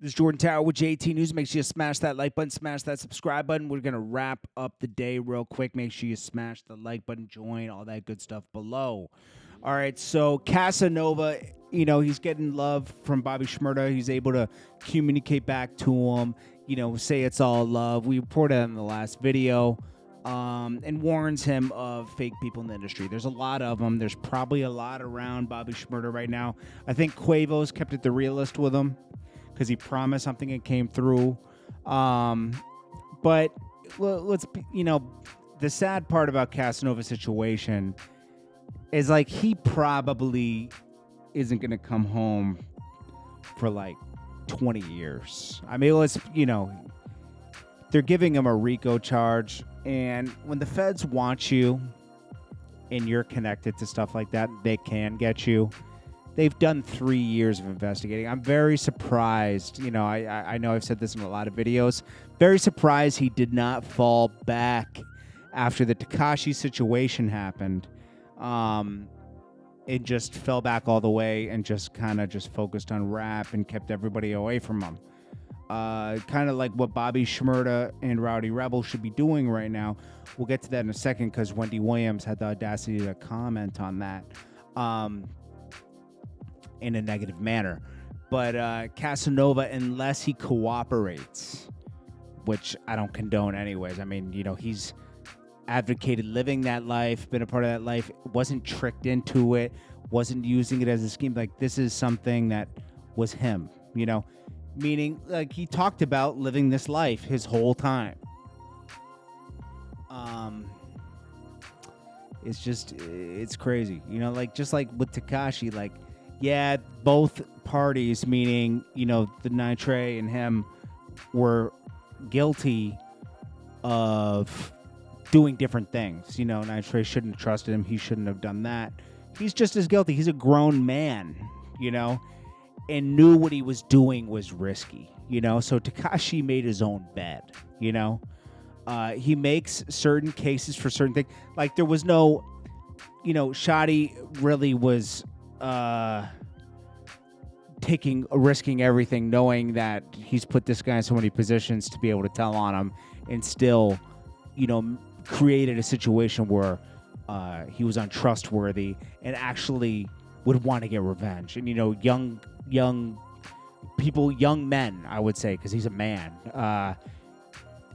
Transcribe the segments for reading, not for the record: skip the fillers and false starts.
This is Jordan Tower with JT News. Make sure you smash that like button, smash that subscribe button. We're going to wrap up the day real quick. Make sure you smash the like button, join, all that good stuff below. All right, so Casanova, he's getting love from Bobby Shmurda. He's able to communicate back to him, say it's all love. We reported that in the last video and warns him of fake people in the industry. There's a lot of them. There's probably a lot around Bobby Shmurda right now. I think Quavo's kept it the realist with him, because he promised something and came through. But let's be, the sad part about Casanova's situation is like he probably isn't going to come home for like 20 years. I mean, they're giving him a RICO charge. And when the feds want you and you're connected to stuff like that, they can get you. They've done 3 years of investigating. I'm very surprised. I know I've said this in a lot of videos. Very surprised he did not fall back after the Tekashi situation happened. It just fell back all the way and just kind of just focused on rap and kept everybody away from him. Kind of like what Bobby Shmurda and Rowdy Rebel should be doing right now. We'll get to that in a second because Wendy Williams had the audacity to comment on that. In a negative manner. But Casanova, unless he cooperates, which I don't condone anyways. I mean, he's advocated living that life, been a part of that life, wasn't tricked into it, wasn't using it as a scheme. Like, this is something that was him, meaning like he talked about living this life his whole time. It's crazy, just like with Tekashi, like, yeah, both parties, meaning, the Nitre and him, were guilty of doing different things. Nitre shouldn't have trusted him. He shouldn't have done that. He's just as guilty. He's a grown man, and knew what he was doing was risky, So Tekashi made his own bed, He makes certain cases for certain things. Like, there was no, Shotty really was risking everything, knowing that he's put this guy in so many positions to be able to tell on him, and still, created a situation where he was untrustworthy and actually would want to get revenge. And young people, young men, I would say, because he's a man,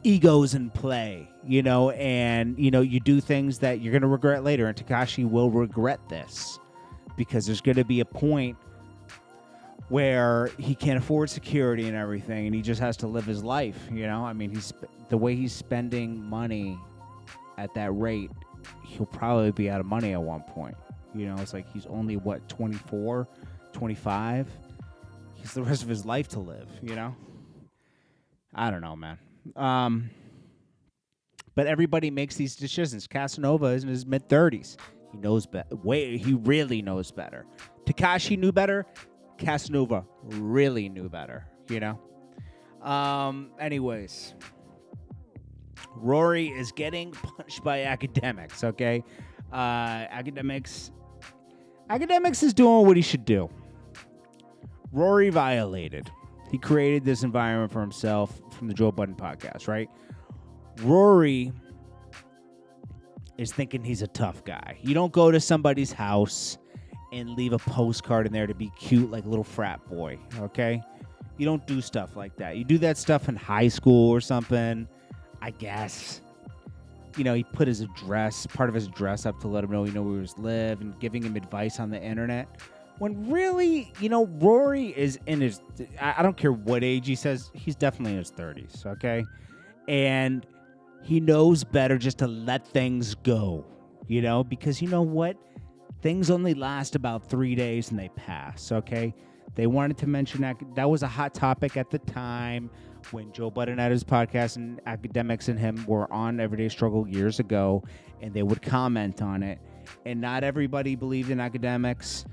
egos in play, and you do things that you're gonna regret later, and Tekashi will regret this. Because there's going to be a point where he can't afford security and everything, and he just has to live his life, I mean, the way he's spending money at that rate, he'll probably be out of money at one point. It's like he's only, 24, 25? He's the rest of his life to live, I don't know, man. But everybody makes these decisions. Casanova is in his mid-30s. He knows better. He really knows better. Tekashi knew better. Casanova really knew better, Anyways, Rory is getting punched by Akademiks, okay? Akademiks is doing what he should do. Rory violated. He created this environment for himself from the Joe Budden podcast, right? Rory is thinking he's a tough guy. You don't go to somebody's house and leave a postcard in there to be cute like a little frat boy, okay? You don't do stuff like that. You do that stuff in high school or something, I guess. He put his address, part of his address up to let him know, where he live, and giving him advice on the internet. When really, Rory is in his, I don't care what age he says, he's definitely in his 30s, okay? And he knows better just to let things go, because you know what? Things only last about 3 days and they pass, okay? They wanted to mention that was a hot topic at the time when Joe Budden had his podcast, and Akademiks and him were on Everyday Struggle years ago, and they would comment on it. And not everybody believed in Akademiks.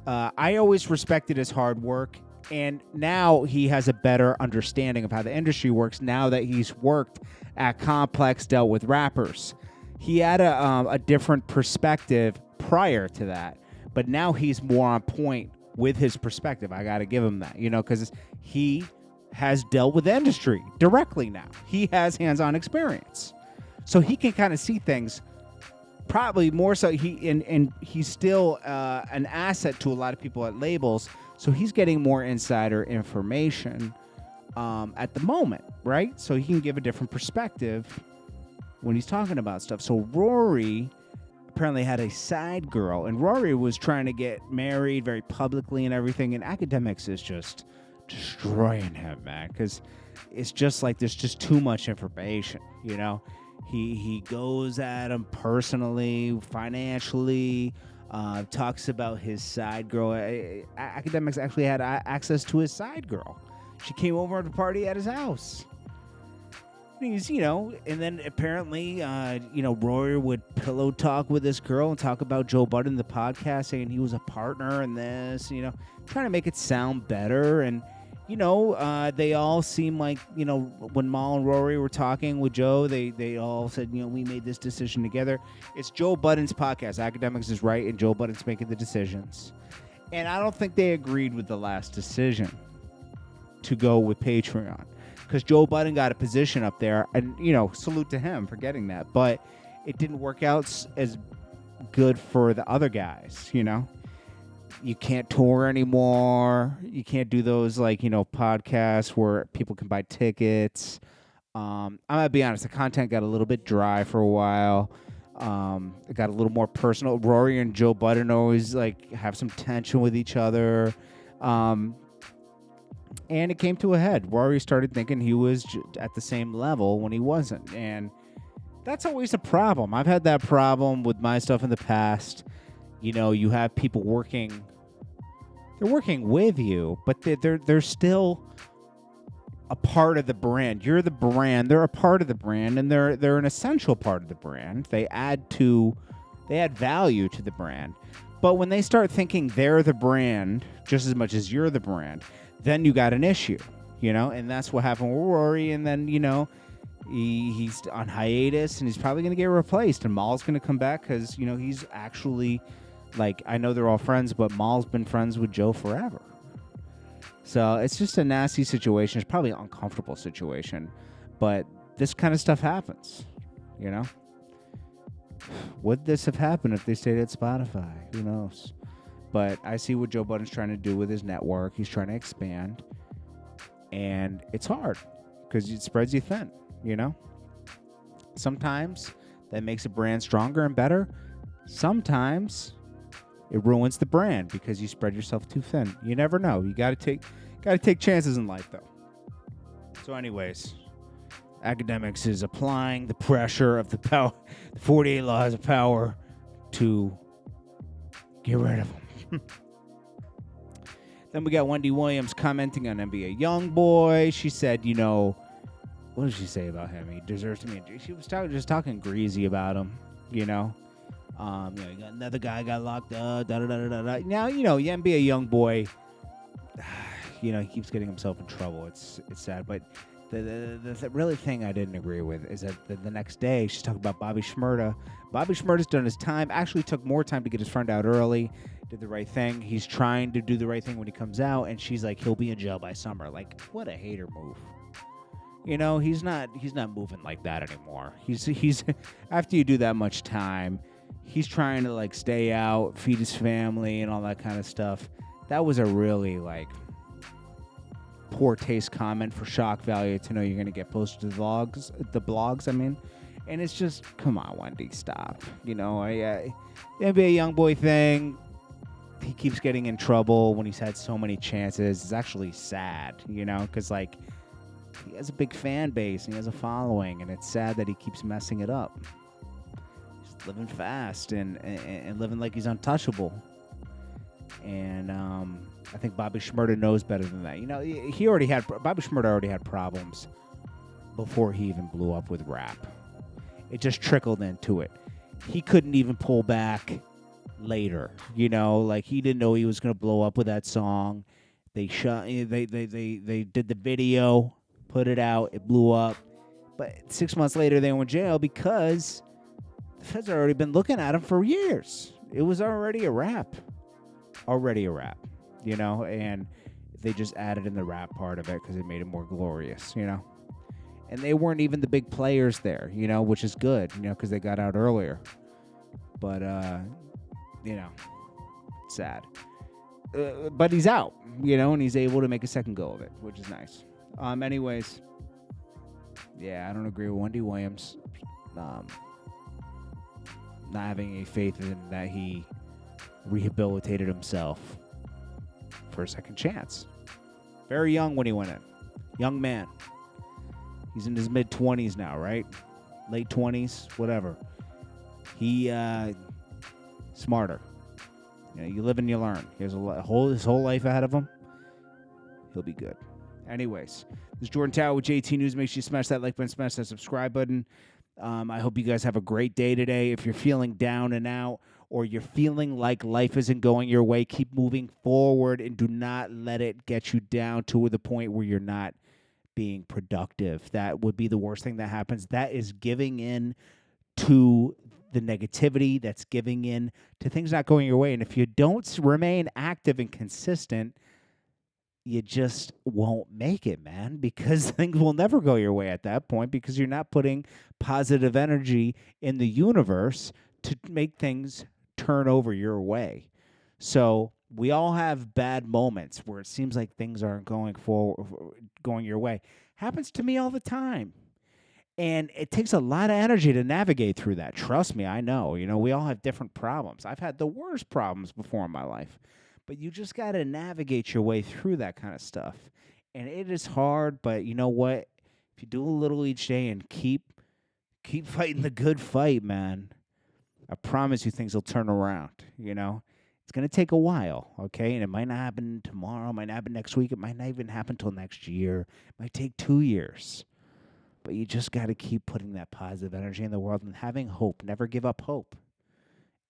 I always respected his hard work, and now he has a better understanding of how the industry works now that he's worked at Complex, dealt with rappers. He had a different perspective prior to that, but now he's more on point with his perspective. I got to give him that, because he has dealt with the industry directly now. He has hands-on experience. So he can kind of see things probably more so. And he's still an asset to a lot of people at labels. So he's getting more insider information at the moment, right? So he can give a different perspective when he's talking about stuff. So Rory apparently had a side girl, and Rory was trying to get married very publicly and everything, and Akademiks is just destroying him, man, because it's just like there's just too much information, you know? He goes at him personally, financially, talks about his side girl. Akademiks actually had access to his side girl. She came over to party at his house. He's, you know, and then apparently, Rory would pillow talk with this girl and talk about Joe Budden, the podcast, saying he was a partner in this, you know, trying to make it sound better. And, they all seem like, when Mal and Rory were talking with Joe, they all said, we made this decision together. It's Joe Budden's podcast. Akademiks is right, and Joe Budden's making the decisions. And I don't think they agreed with the last decision to go with Patreon, because Joe Budden got a position up there, and, salute to him for getting that. But it didn't work out as good for the other guys, You can't tour anymore. You can't do those, podcasts where people can buy tickets. I'm going to be honest, the content got a little bit dry for a while. It got a little more personal. Rory and Joe Budden always, have some tension with each other. And it came to a head. Rory started thinking he was at the same level when he wasn't. And that's always a problem. I've had that problem with my stuff in the past. You have people working. They're working with you, but they're still a part of the brand. You're the brand. They're a part of the brand, and they're an essential part of the brand. They add value to the brand. But when they start thinking they're the brand just as much as you're the brand, then you got an issue, and that's what happened with Rory. And then, he's on hiatus, and he's probably going to get replaced, and Mal's going to come back because, he's actually, I know they're all friends, but Mal's been friends with Joe forever. So it's just a nasty situation. It's probably an uncomfortable situation, but this kind of stuff happens, Would this have happened if they stayed at Spotify? Who knows? But I see what Joe Budden's trying to do with his network. He's trying to expand. And it's hard because it spreads you thin, Sometimes that makes a brand stronger and better. Sometimes it ruins the brand because you spread yourself too thin. You never know. You got to take chances in life, though. So anyways, Akademiks is applying the pressure of the 48 laws of power to get rid of them. Then we got Wendy Williams commenting on NBA YoungBoy. She said, what did she say about him? He deserves to be. She was talking greasy about him, You got another guy got locked up. Now, the NBA YoungBoy, he keeps getting himself in trouble. It's sad, but the really thing I didn't agree with is that the next day she's talking about Bobby Shmurda. Bobby Shmurda's done his time. Actually, took more time to get his friend out early. Did the right thing. He's trying to do the right thing when he comes out, and she's like, he'll be in jail by summer. What a hater move. He's not moving like that anymore. He's after you do that much time, he's trying to stay out, feed his family, and all that kind of stuff. That was a really poor taste comment for shock value to know you're gonna get posted to the blogs. I mean, and it's just, come on, Wendy, stop. The NBA YoungBoy thing. He keeps getting in trouble when he's had so many chances. It's actually sad, because he has a big fan base and he has a following, and it's sad that he keeps messing it up. He's living fast and living like he's untouchable. And I think Bobby Shmurda knows better than that. Bobby Shmurda already had problems before he even blew up with rap. It just trickled into it. He couldn't even pull back later, he didn't know he was going to blow up with that song. They did the video, put it out, it blew up, but 6 months later they went to jail because the feds had already been looking at him for years. It was already a wrap, and They just added in the rap part of it because it made it more glorious, you know? And they weren't even the big players there, you know, which is good, you know, because they got out earlier. But, you know, sad. But he's out, you know, and he's able to make a second go of it, which is nice. Anyways, yeah, I don't agree with Wendy Williams. Not having a faith in that he rehabilitated himself for a second chance. Very young when he went in. Young man. He's in his mid-20s now, right? Late 20s, whatever. He, smarter. You know, you live and you learn. He has his whole life ahead of him. He'll be good. Anyways, this is Jordan Tower with JT News. Make sure you smash that like button, smash that subscribe button. I hope you guys have a great day today. If you're feeling down and out or you're feeling like life isn't going your way, keep moving forward and do not let it get you down to the point where you're not being productive. That would be the worst thing that happens. That is giving in to the negativity. That's giving in to things not going your way. And if you don't remain active and consistent, you just won't make it, man, because things will never go your way at that point because you're not putting positive energy in the universe to make things turn over your way. So we all have bad moments where it seems like things aren't going your way. Happens to me all the time. And it takes a lot of energy to navigate through that. Trust me, I know. You know, we all have different problems. I've had the worst problems before in my life. But you just got to navigate your way through that kind of stuff. And it is hard, but you know what? If you do a little each day and keep fighting the good fight, man, I promise you things will turn around, you know? It's going to take a while, okay? And it might not happen tomorrow, it might not happen next week, it might not even happen till next year. It might take 2 years. But you just got to keep putting that positive energy in the world and having hope. Never give up hope.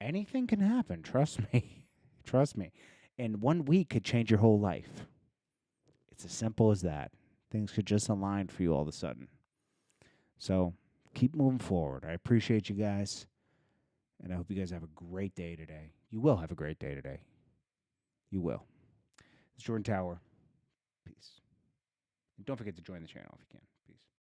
Anything can happen, trust me. Trust me. And 1 week could change your whole life. It's as simple as that. Things could just align for you all of a sudden. So keep moving forward. I appreciate you guys. And I hope you guys have a great day today. You will have a great day today. You will. It's Jordan Tower. Peace. And don't forget to join the channel if you can.